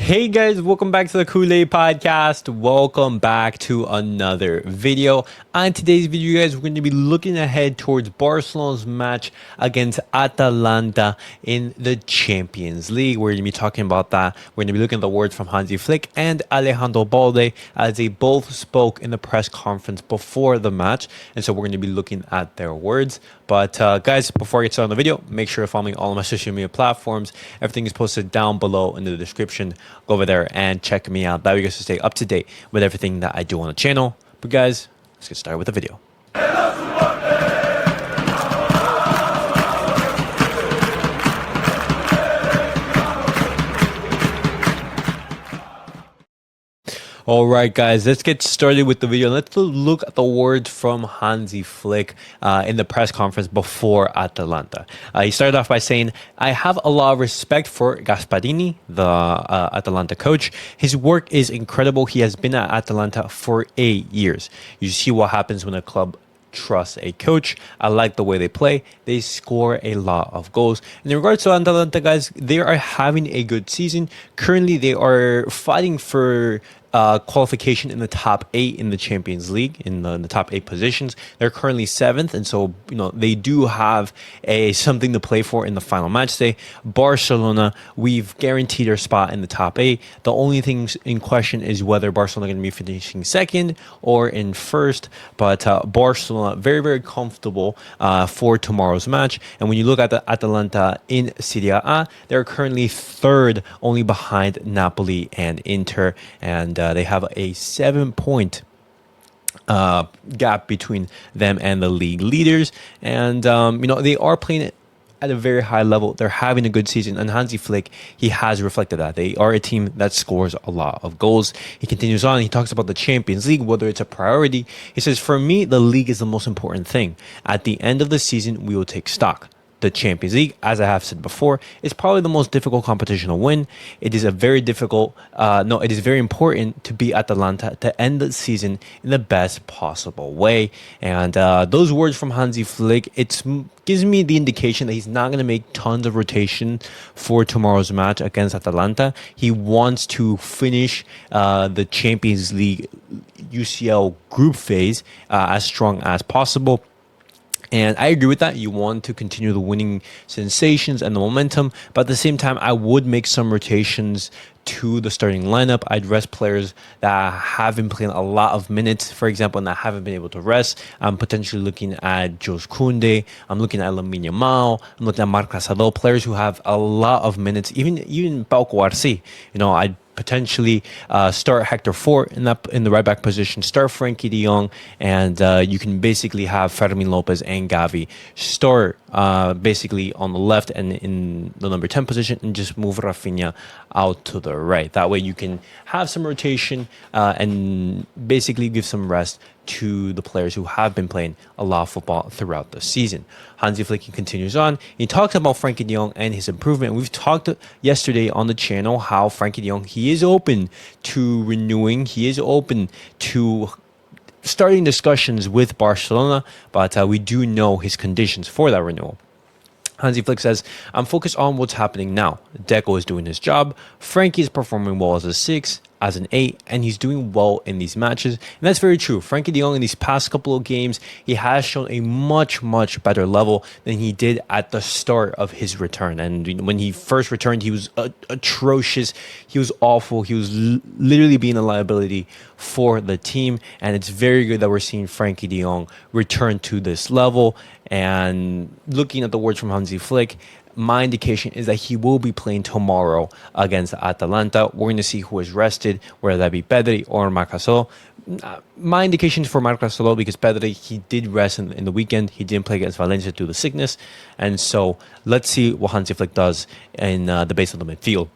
Hey guys, welcome back to the Kool-Aid Podcast. Welcome back to another video. On today's video, guys, we're going to be looking ahead towards Barcelona's match against Atalanta in the Champions League. We're going to be talking about that. We're going to be looking at the words from Hansi Flick and Alejandro Balde as they both spoke in the press conference before the match. And so we're going to be looking at their words. But guys, before I get started on the video, make sure to follow me on all of my social media platforms. Everything is posted down below in the description. Go over there and check me out. That way you guys to stay up to date with everything that I do on the channel. But guys, let's get started with the video. All right, guys, let's get started with the video. Let's look at the words from Hansi Flick in the press conference before Atalanta. He started off by saying, I have a lot of respect for Gasperini, the Atalanta coach. His work is incredible. He has been at Atalanta for 8 years. You see what happens when a club trust a coach. I like the way they play. They score a lot of goals. And in regards to Atalanta, guys, they are having a good season. Currently, they are fighting for qualification in the top 8 in the Champions League, in the top 8 positions. They're currently 7th, and so they do have something to play for in the final match day. Barcelona, we've guaranteed our spot in the top 8. The only thing in question is whether Barcelona are going to be finishing second or in first. But Barcelona, very, very comfortable for tomorrow's match. And when you look at the Atalanta in Serie A, they're currently 3rd, only behind Napoli and Inter. And they have a 7-point gap between them and the league leaders. And, they are playing it at a very high level. They're having a good season. And Hansi Flick, he has reflected that. They are a team that scores a lot of goals. He continues on. He talks about the Champions League, whether it's a priority. He says, for me, the league is the most important thing. At the end of the season, we will take stock. The Champions League, as I have said before, is probably the most difficult competition to win. It is a very difficult, it is very important to beat Atalanta to end the season in the best possible way. And those words from Hansi Flick, it gives me the indication that he's not going to make tons of rotation for tomorrow's match against Atalanta. He wants to finish the Champions League UCL group phase as strong as possible. And I agree with that. You want to continue the winning sensations and the momentum. But at the same time, I would make some rotations to the starting lineup. I'd rest players that have been playing a lot of minutes, for example, and that haven't been able to rest. I'm potentially looking at Jules Koundé. I'm looking at Lamine Yamal. I'm looking at Marc Asado, players who have a lot of minutes. Even Pau Cuarsí. I'd potentially start Hector Fort in the right back position, start Frenkie de Jong, and you can basically have Fermin Lopez and Gavi start basically on the left and in the number 10 position, and just move Rafinha out to the right. That way you can have some rotation and basically give some rest to the players who have been playing a lot of football throughout the season. Hansi Flick continues on. He talks about Frenkie de Jong and his improvement. We've talked yesterday on the channel how Frenkie de Jong, he is open to renewing. He is open to starting discussions with Barcelona, but we do know his conditions for that renewal. Hansi Flick says, I'm focused on what's happening now. Deco is doing his job. Frenkie is performing well as a 6, as an 8, and he's doing well in these matches. And that's very true. Frenkie de Jong in these past couple of games, he has shown a much, much better level than he did at the start of his return. And when he first returned, he was atrocious. He was awful. He was literally being a liability for the team. And it's very good that we're seeing Frenkie de Jong return to this level. And looking at the words from Hansi Flick, my indication is that he will be playing tomorrow against Atalanta. We're going to see who is rested, whether that be Pedri or Marc Asado. My indication is for Marc Asado because Pedri, he did rest in the weekend. He didn't play against Valencia due to the sickness. And so let's see what Hansi Flick does in the base of the midfield.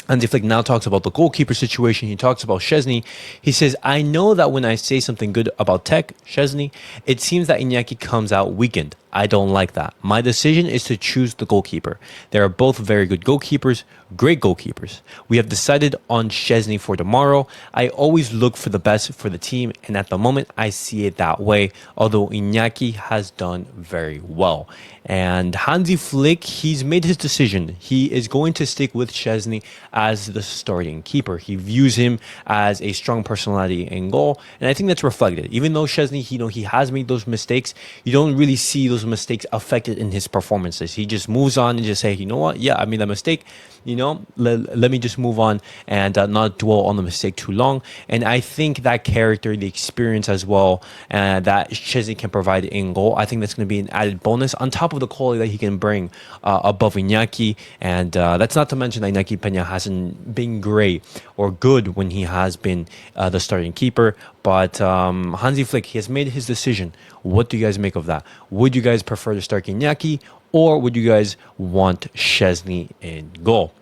Hansi Flick now talks about the goalkeeper situation. He talks about Szczesny. He says, I know that when I say something good about Tech, Szczesny, it seems that Iñaki comes out weakened. I don't like that. My decision is to choose the goalkeeper. They are both very good goalkeepers. great goalkeepers. We have decided on Szczesny for tomorrow. I always look for the best for the team, and at the moment, I see it that way, although Iñaki has done very well. And Hansi Flick, he's made his decision. He is going to stick with Szczesny as the starting keeper. He views him as a strong personality in goal, and I think that's reflected. Even though Szczesny, he has made those mistakes, you don't really see those mistakes affected in his performances. He just moves on and just say, you know what, yeah, I made that mistake. Let me just move on and not dwell on the mistake too long. And I think that character, the experience as well, that Szczesny can provide in goal, I think that's going to be an added bonus on top of the quality that he can bring above Iñaki. And that's not to mention that Iñaki Peña hasn't been great or good when he has been the starting keeper. But Hansi Flick, he has made his decision. What do you guys make of that? Would you guys prefer to start Iñaki, or would you guys want Szczesny in goal?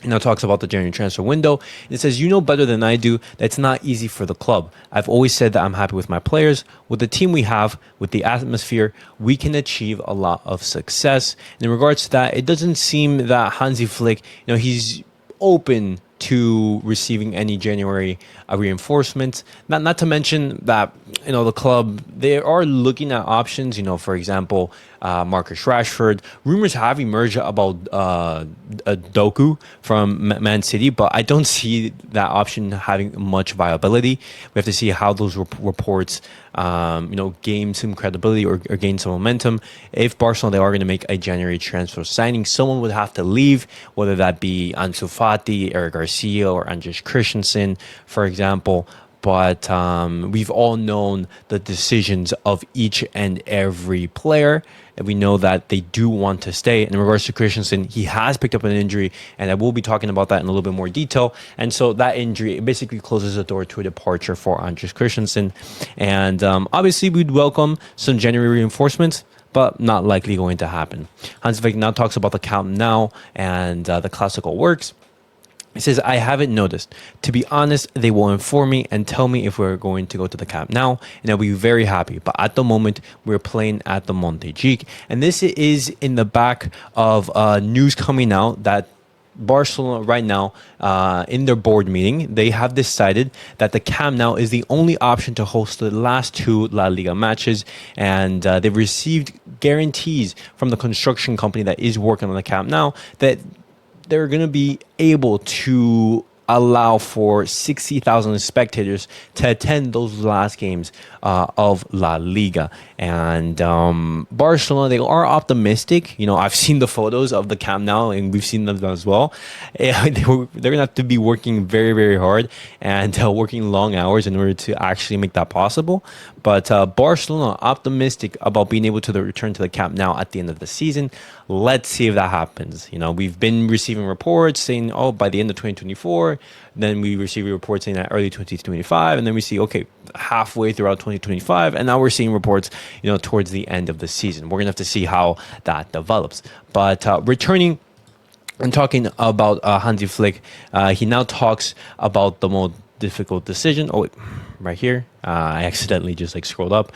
It now talks about the January transfer window. It says, you know better than I do that it's not easy for the club. I've always said that I'm happy with my players. With the team we have, with the atmosphere, we can achieve a lot of success. And in regards to that, it doesn't seem that Hansi Flick, he's open to receiving any January reinforcements. Not to mention that the club, they are looking at options. For example, Marcus Rashford. Rumors have emerged about Doku from Man City, but I don't see that option having much viability. We have to see how those reports gain some credibility or gain some momentum. If Barcelona, they are going to make a January transfer signing, someone would have to leave, whether that be Ansu Fati, Eric Garcia, or Andres Christensen, for example. But we've all known the decisions of each and every player, and we know that they do want to stay. In regards to Christensen, he has picked up an injury, and I will be talking about that in a little bit more detail. And so that injury, it basically closes the door to a departure for Andres Christensen. And obviously, we'd welcome some January reinforcements, but not likely going to happen. Hansi Flick now talks about the Camp Nou and the Clásicos works. He says, I haven't noticed. To be honest, they will inform me and tell me if we're going to go to the Camp Nou, and I'll be very happy. But at the moment, we're playing at the Montjuic. And this is in the back of news coming out that Barcelona right now, in their board meeting, they have decided that the Camp Nou is the only option to host the last two La Liga matches, and they've received guarantees from the construction company that is working on the Camp Nou that they're going to be able to allow for 60,000 spectators to attend those last games of La Liga. And Barcelona, they are optimistic. I've seen the photos of the Camp Nou, and we've seen them as well. They're going to have to be working very, very hard and working long hours in order to actually make that possible. But Barcelona, optimistic about being able to return to the Camp Nou at the end of the season. Let's see if that happens. We've been receiving reports saying, by the end of 2024. Then we receive reports saying that early 2025. And then we see, halfway throughout 2025. And now we're seeing reports, towards the end of the season. We're going to have to see how that develops. But returning and talking about Hansi Flick, he now talks about the most difficult decision. Right here. I accidentally just scrolled up.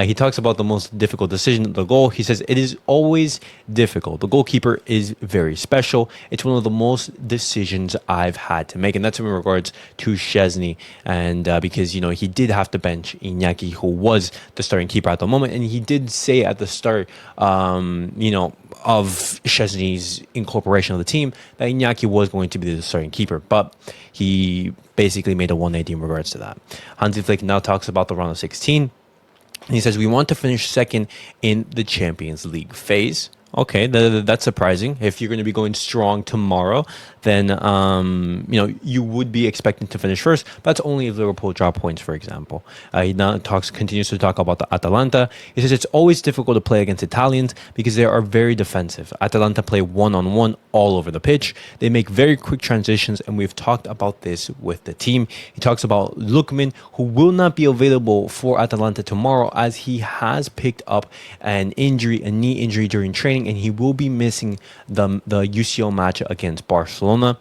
He talks about the most difficult decision, the goal. He says, it is always difficult. The goalkeeper is very special. It's one of the most decisions I've had to make. And that's in regards to Szczesny. And because, he did have to bench Iñaki, who was the starting keeper at the moment. And he did say at the start, of Szczesny's incorporation of the team, that Iñaki was going to be the starting keeper. But he basically made a 180 in regards to that. Hansi Flick now talks about the round of 16. And he says, we want to finish second in the Champions League phase. Okay, that's surprising. If you're going to be going strong tomorrow, then you would be expecting to finish first. But that's only if Liverpool drop points, for example. He now continues to talk about the Atalanta. He says it's always difficult to play against Italians because they are very defensive. Atalanta play one-on-one all over the pitch. They make very quick transitions, and we've talked about this with the team. He talks about Lookman, who will not be available for Atalanta tomorrow as he has picked up a knee injury during training, and he will be missing the UCL match against Barcelona.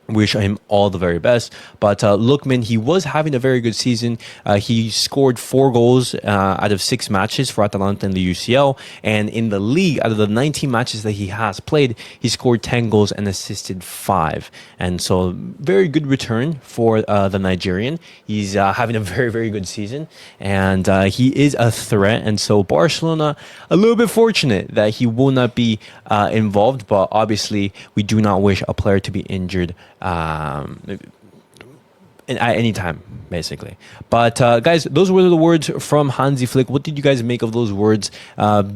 Wish him all the very best. But Lookman, he was having a very good season. He scored 4 goals out of 6 matches for Atalanta in the UCL. And in the league, out of the 19 matches that he has played, he scored 10 goals and assisted 5. And so, very good return for the Nigerian. He's having a very, very good season. And he is a threat. And so, Barcelona, a little bit fortunate that he will not be involved. But obviously, we do not wish a player to be injured at any time, basically. But guys, those were the words from Hansi Flick. What did you guys make of those words?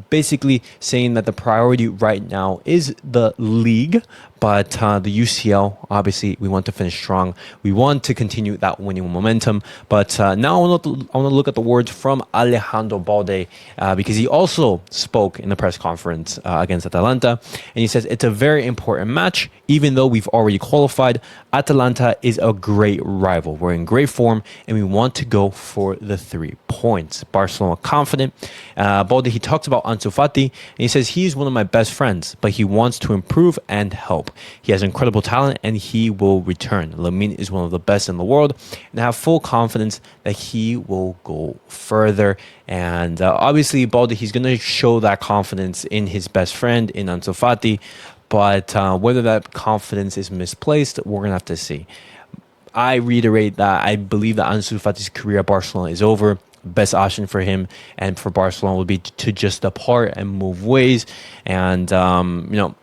Basically saying that the priority right now is the league, but the UCL, obviously, we want to finish strong. We want to continue that winning momentum. But now I want to look at the words from Alejandro Balde because he also spoke in the press conference against Atalanta. And he says, it's a very important match. Even though we've already qualified, Atalanta is a great rival. We're in great form and we want to go for the 3 points. Barcelona confident. Balde, he talks about Ansu Fati and he says, he's one of my best friends, but he wants to improve and help. He has incredible talent and he will return. Lamine is one of the best in the world and I have full confidence that he will go further. And obviously, Balde, he's going to show that confidence in his best friend, in Ansu Fati. But whether that confidence is misplaced, we're going to have to see. I reiterate that I believe that Ansu Fati's career at Barcelona is over. Best option for him and for Barcelona would be to just depart and move ways. And, Ansu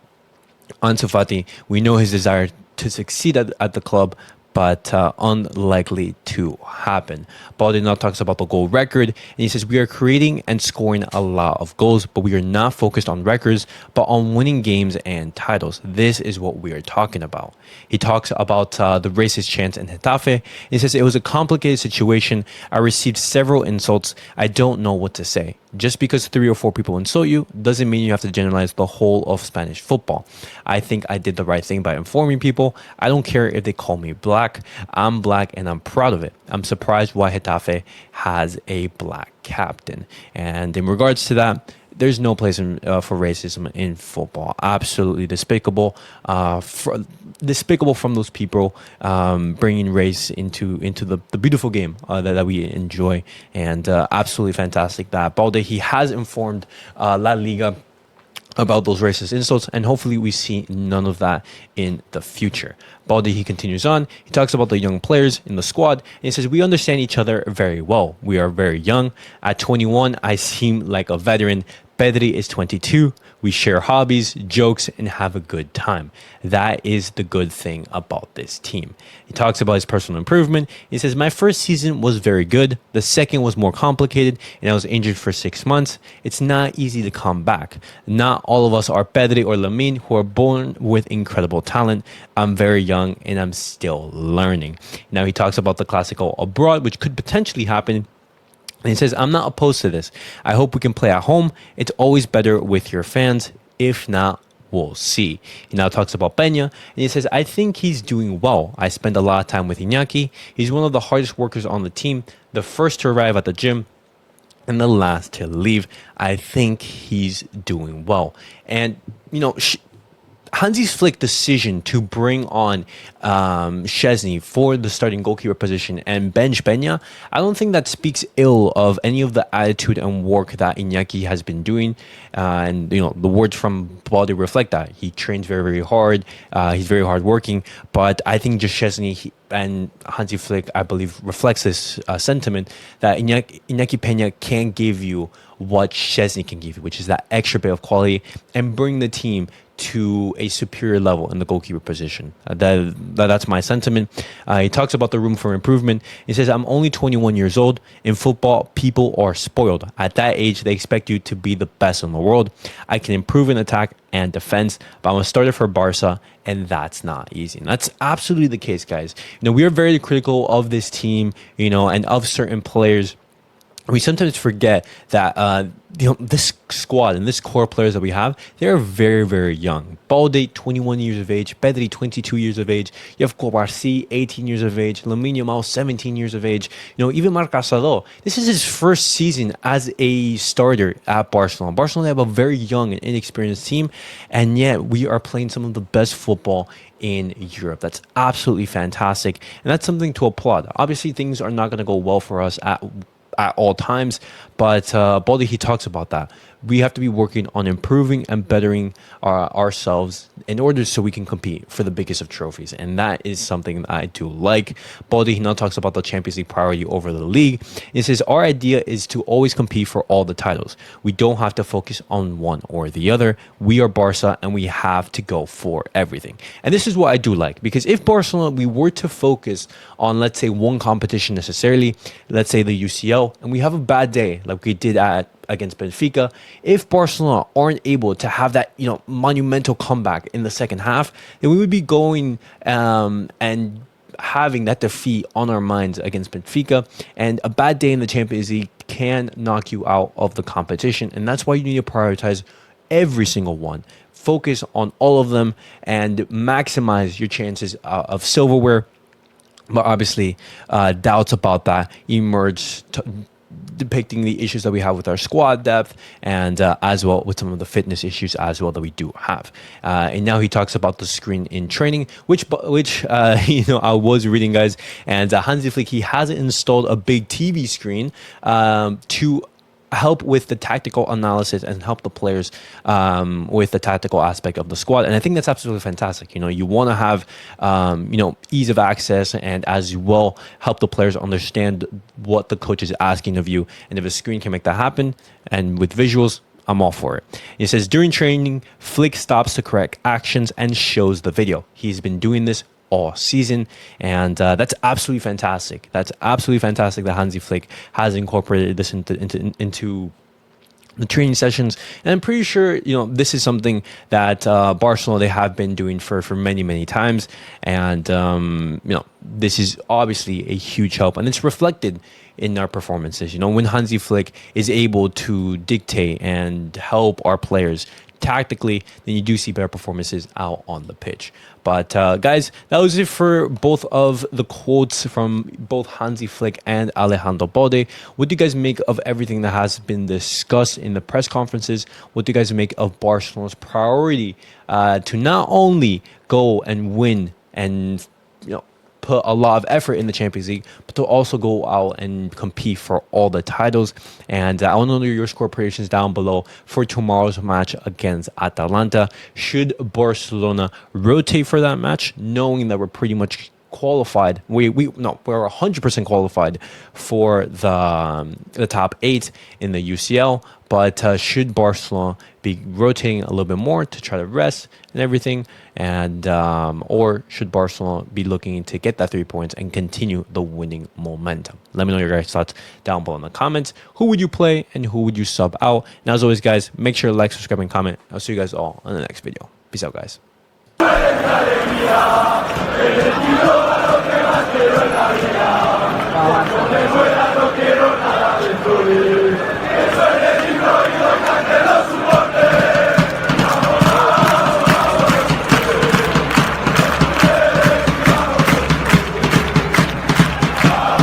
Fati, we know his desire to succeed at the club, but unlikely to happen. Balde now talks about the goal record, and he says, we are creating and scoring a lot of goals, but we are not focused on records, but on winning games and titles. This is what we are talking about. He talks about the racist chants in Getafe. He says, it was a complicated situation. I received several insults. I don't know what to say. Just because 3 or 4 people insult you doesn't mean you have to generalize the whole of Spanish football. I think I did the right thing by informing people. I don't care if they call me black. I'm black and I'm proud of it. I'm surprised why Getafe has a black captain. And in regards to that, there's no place for racism in football. Absolutely despicable. Despicable from those people bringing race into the beautiful game that we enjoy. And absolutely fantastic that Balde, he has informed La Liga about those racist insults, and hopefully we see none of that in the future. Balde, he continues on. He talks about the young players in the squad, and he says, we understand each other very well. We are very young. At 21, I seem like a veteran. Pedri is 22. We share hobbies, jokes, and have a good time. That is the good thing about this team. He talks about his personal improvement. He says, my first season was very good. The second was more complicated, and I was injured for 6 months. It's not easy to come back. Not all of us are Pedri or Lamine, who are born with incredible talent. I'm very young, and I'm still learning. Now, he talks about the Clásico abroad, which could potentially happen. And he says, I'm not opposed to this. I hope we can play at home. It's always better with your fans. If not, we'll see. He now talks about Peña, and he says, I think he's doing well. I spend a lot of time with Iñaki. He's one of the hardest workers on the team, the first to arrive at the gym, and the last to leave. I think he's doing well. And, Hansi Flick's decision to bring on Szczesny for the starting goalkeeper position and bench Peña, I don't think that speaks ill of any of the attitude and work that Iñaki has been doing. And, the words from Balde reflect that. He trains very, very hard. He's very hardworking. But I think just Szczesny and Hansi Flick, I believe, reflects this sentiment that Iñaki Peña can't give you what Szczesny can give you, which is that extra bit of quality and bring the team to a superior level in the goalkeeper position. That's my sentiment. He talks about the room for improvement. He says, I'm only 21 years old. In football, people are spoiled. At that age, they expect you to be the best in the world. I can improve in attack and defense, but I'm a starter for Barça, and that's not easy. And that's absolutely the case, guys. We are very critical of this team, and of certain players. We sometimes forget that this squad and this core players that we have, they're very, very young. Balde, 21 years of age. Pedri, 22 years of age. You have Kobarsi, 18 years of age. Lamine Yamal, 17 years of age. Even Marc Asado, this is his first season as a starter at Barcelona. Barcelona have a very young and inexperienced team, and yet we are playing some of the best football in Europe. That's absolutely fantastic, and that's something to applaud. Obviously, things are not going to go well for us at all times, but Balde, he talks about that. We have to be working on improving and bettering ourselves in order so we can compete for the biggest of trophies, and that is something that I do like. Balde, he now talks about the Champions League priority over the league. He says our idea is to always compete for all the titles. We don't have to focus on one or the other. We are Barca, and we have to go for everything. And this is what I do like, because if Barcelona, we were to focus on, let's say, one competition necessarily, let's say the UCL, and we have a bad day like we did against Benfica, if Barcelona aren't able to have that, monumental comeback in the second half, then we would be going and having that defeat on our minds against Benfica. And a bad day in the Champions League can knock you out of the competition, and that's why you need to prioritize every single one. Focus on all of them and maximize your chances of silverware. But obviously, doubts about that emerge, depicting the issues that we have with our squad depth, and as well with some of the fitness issues as well that we do have. And now he talks about the screen in training, which I was reading, guys, and Hansi Flick, he has installed a big TV screen to help with the tactical analysis and help the players with the tactical aspect of the squad. And I think that's absolutely fantastic. You want to have, ease of access, and as well help the players understand what the coach is asking of you. And if a screen can make that happen, and with visuals, I'm all for it. It says, during training, Flick stops to correct actions and shows the video. He's been doing this all season, and that's absolutely fantastic. That's absolutely fantastic that Hansi Flick has incorporated this into the training sessions. And I'm pretty sure this is something that Barcelona, they have been doing for many times, and this is obviously a huge help, and it's reflected in our performances. When Hansi Flick is able to dictate and help our players tactically, then you do see better performances out on the pitch. But guys, that was it for both of the quotes from both Hansi Flick and Alejandro Balde. What do you guys make of everything that has been discussed in the press conferences? What do you guys make of Barcelona's priority to not only go and win and put a lot of effort in the Champions League, but to also go out and compete for all the titles? And I want to know your score predictions down below for tomorrow's match against Atalanta. Should Barcelona rotate for that match, knowing that we're pretty much qualified? We're 100% qualified for the top 8 in the UCL. But should Barcelona be rotating a little bit more to try to rest and everything, and or should Barcelona be looking to get that 3 points and continue the winning momentum? Let me know your guys' thoughts down below in the comments. Who would you play and who would you sub out? And as always, guys, make sure to like, subscribe, and comment. I'll see you guys all in the next video. Peace out, guys.